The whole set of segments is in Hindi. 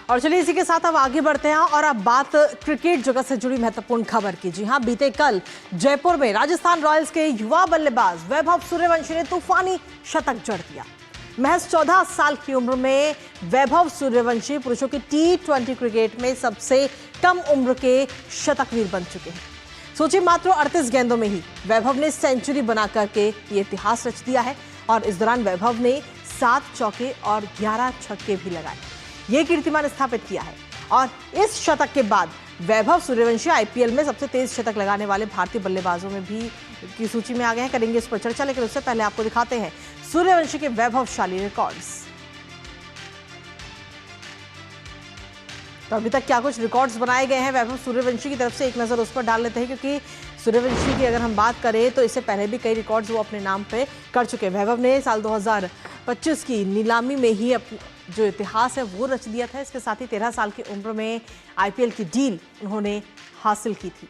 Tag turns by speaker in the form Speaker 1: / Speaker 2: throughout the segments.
Speaker 1: और चलिए इसी के साथ अब आगे बढ़ते हैं और अब बात क्रिकेट जगत से जुड़ी महत्वपूर्ण खबर की। जी हां, बीते कल जयपुर में राजस्थान रॉयल्स के युवा बल्लेबाज वैभव सूर्यवंशी ने तूफानी शतक जड़ दिया। महज 14 साल की उम्र में वैभव सूर्यवंशी पुरुषों की T20 क्रिकेट में सबसे कम उम्र के शतकवीर बन चुके हैं। सोचिए, मात्र 38 गेंदों में ही वैभव ने सेंचुरी बना करके ये इतिहास रच दिया है और इस दौरान वैभव ने 7 चौके और 11 छक्के भी लगाए। ये कीर्तिमान स्थापित किया है और इस शतक के बाद वैभव सूर्यवंशी आईपीएल में सबसे तेज शतक लगाने वाले भारतीय बल्लेबाजों में भी की सूची में आ गए हैं। करेंगे इस पर चर्चा, लेकिन उससे पहले आपको दिखाते हैं सूर्यवंशी के वैभवशाली रिकॉर्ड्स। तो अभी तक क्या कुछ रिकॉर्ड्स बनाए गए हैं वैभव सूर्यवंशी की तरफ से, एक नजर उस पर डाल लेते हैं, क्योंकि सूर्यवंशी की अगर हम बात करें तो इससे पहले भी कई रिकॉर्ड्स वो अपने नाम पे कर चुके हैं। वैभव ने साल 2025 की नीलामी में ही जो इतिहास है वो रच दिया था। इसके साथ ही 13 साल की उम्र में आईपीएल की डील उन्होंने हासिल की थी।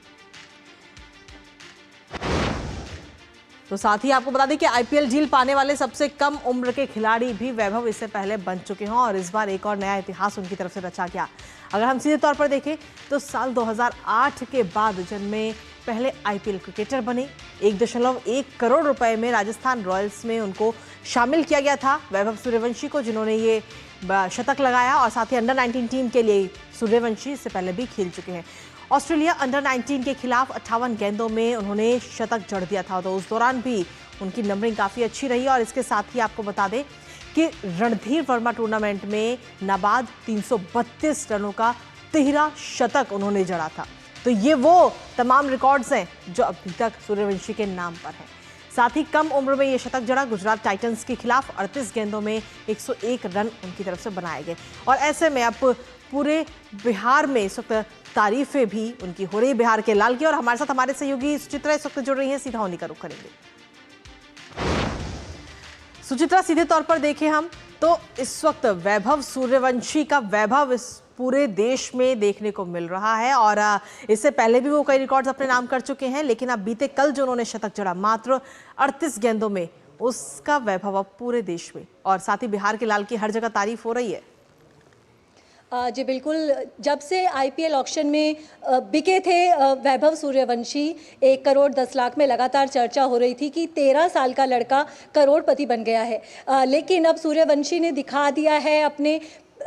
Speaker 1: तो साथ ही आपको बता दें कि आईपीएल डील पाने वाले सबसे कम उम्र के खिलाड़ी भी वैभव इससे पहले बन चुके हैं और इस बार एक और नया इतिहास उनकी तरफ से रचा गया। अगर हम सीधे तौर पर देखें तो साल 2008 के बाद जन्मे पहले आईपीएल क्रिकेटर बने। 1.1 करोड़ रुपए में राजस्थान रॉयल्स में उनको शामिल किया गया था वैभव सूर्यवंशी को, जिन्होंने ये शतक लगाया। और साथ ही अंडर 19 टीम के लिए सूर्यवंशी इससे पहले भी खेल चुके हैं। ऑस्ट्रेलिया अंडर 19 के खिलाफ 58 गेंदों में उन्होंने शतक जड़ दिया था, तो उस दौरान भी उनकी नंबरिंग काफ़ी अच्छी रही। और इसके साथ ही आपको बता दें कि रणधीर वर्मा टूर्नामेंट में नाबाद 332 रनों का 13 शतक उन्होंने जड़ा था। तो ये वो तमाम रिकॉर्ड्स हैं जो अभी तक सूर्यवंशी के नाम पर हैं। साथ ही कम उम्र में ये शतक जड़ा गुजरात टाइटंस के खिलाफ 38 गेंदों में 101 रन उनकी तरफ से बनाए गए। और ऐसे में अब पूरे बिहार में इस वक्त तारीफें भी उनकी हो रही, बिहार के लाल की। और हमारे साथ हमारे सहयोगी सुचित्रा इस वक्त जुड़ रही हैं, सीधा उन्हीं का रुख करेंगे। सुचित्रा, सीधे तौर पर देखें हम तो इस वक्त वैभव सूर्यवंशी का वैभव इस पूरे देश में देखने को मिल रहा है और इससे पहले भी वो कई रिकॉर्ड्स अपने नाम कर चुके हैं, लेकिन अब बीते कल जो उन्होंने शतक जड़ा मात्र 38 गेंदों में, उसका वैभव अब पूरे देश में और साथ ही बिहार के लाल की हर जगह तारीफ हो रही है।
Speaker 2: जी बिल्कुल, जब से आईपीएल ऑक्शन में बिके थे वैभव सूर्यवंशी 1 करोड़ 10 लाख में, लगातार चर्चा हो रही थी कि 13 साल का लड़का करोड़पति बन गया है। लेकिन अब सूर्यवंशी ने दिखा दिया है अपने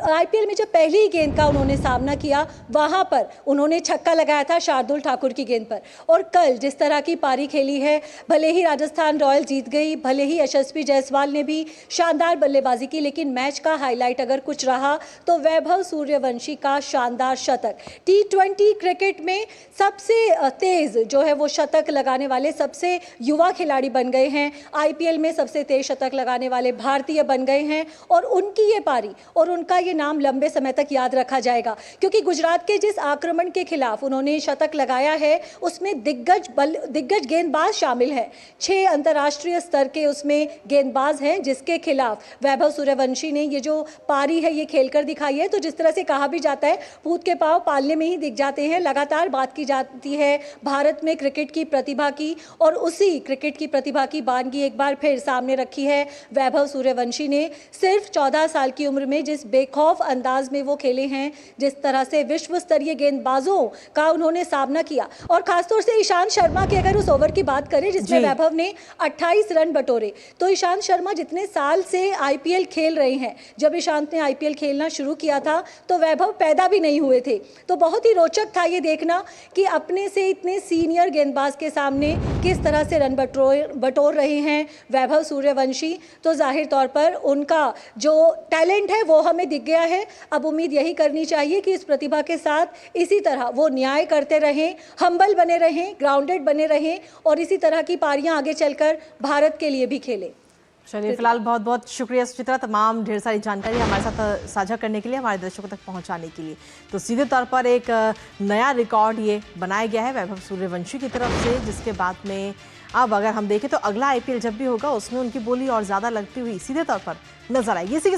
Speaker 2: आईपीएल में जब पहली गेंद का उन्होंने सामना किया, वहां पर उन्होंने छक्का लगाया था शार्दुल ठाकुर की गेंद पर। और कल जिस तरह की पारी खेली है, भले ही राजस्थान रॉयल जीत गई, भले ही यशस्वी जायसवाल ने भी शानदार बल्लेबाजी की, लेकिन मैच का हाईलाइट अगर कुछ रहा तो वैभव सूर्यवंशी का शानदार शतक। T20 क्रिकेट में सबसे तेज जो है वो शतक लगाने वाले सबसे युवा खिलाड़ी बन गए हैं। आईपीएल में सबसे तेज शतक लगाने वाले भारतीय बन गए हैं और उनकी ये पारी और उनका ये नाम लंबे समय तक याद रखा जाएगा, क्योंकि गुजरात के जिस आक्रमण के खिलाफ उन्होंने शतक लगाया है उसमें दिग्गज गेंदबाज शामिल हैं। 6 अंतर्राष्ट्रीय स्तर के उसमें गेंदबाज हैं जिसके खिलाफ वैभव सूर्यवंशी ने ये जो पारी है ये खेलकर दिखाई है। तो जिस तरह से कहा भी जाता है, पूत के पांव पालने में ही दिख जाते हैं। लगातार बात की जाती है भारत में क्रिकेट की प्रतिभा की, और उसी क्रिकेट की प्रतिभा की बानगी एक बार फिर सामने रखी है वैभव सूर्यवंशी ने। सिर्फ 14 साल की उम्र में जिस बेखौफ अंदाज में वो खेले हैं, जिस तरह से विश्व स्तरीय गेंदबाजों का उन्होंने सामना किया, और खासतौर से ईशांत शर्मा की अगर उस ओवर की बात करें जिसमें वैभव ने 28 रन बटोरे, तो ईशांत शर्मा जितने साल से आईपीएल खेल रहे हैं, जब ईशांत ने आईपीएल खेलना शुरू किया था तो वैभव पैदा भी नहीं हुए थे। तो बहुत ही रोचक था ये देखना कि अपने से इतने सीनियर गेंदबाज के सामने किस तरह से रन बटोर रहे हैं वैभव सूर्यवंशी। तो जाहिर तौर पर उनका जो टैलेंट है वो हमें दिख गया है। अब उम्मीद यही करनी चाहिए कि इस प्रतिभा के साथ इसी तरह वो न्याय करते रहें, हम्बल बने रहें, ग्राउंडेड बने रहें और इसी तरह की पारियां आगे चलकर भारत के लिए भी खेलें।
Speaker 1: चलिए, फिलहाल बहुत बहुत शुक्रिया सुचित्रा, तमाम ढेर सारी जानकारी हमारे साथ साझा करने के लिए, हमारे दर्शकों तक पहुंचाने के लिए। तो सीधे तौर पर एक नया रिकॉर्ड ये बनाया गया है वैभव सूर्यवंशी की तरफ से, जिसके बाद में अब अगर हम देखें तो अगला आईपीएल जब भी होगा उसमें उनकी बोली और ज़्यादा लगती हुई सीधे तौर पर नजर आएगी।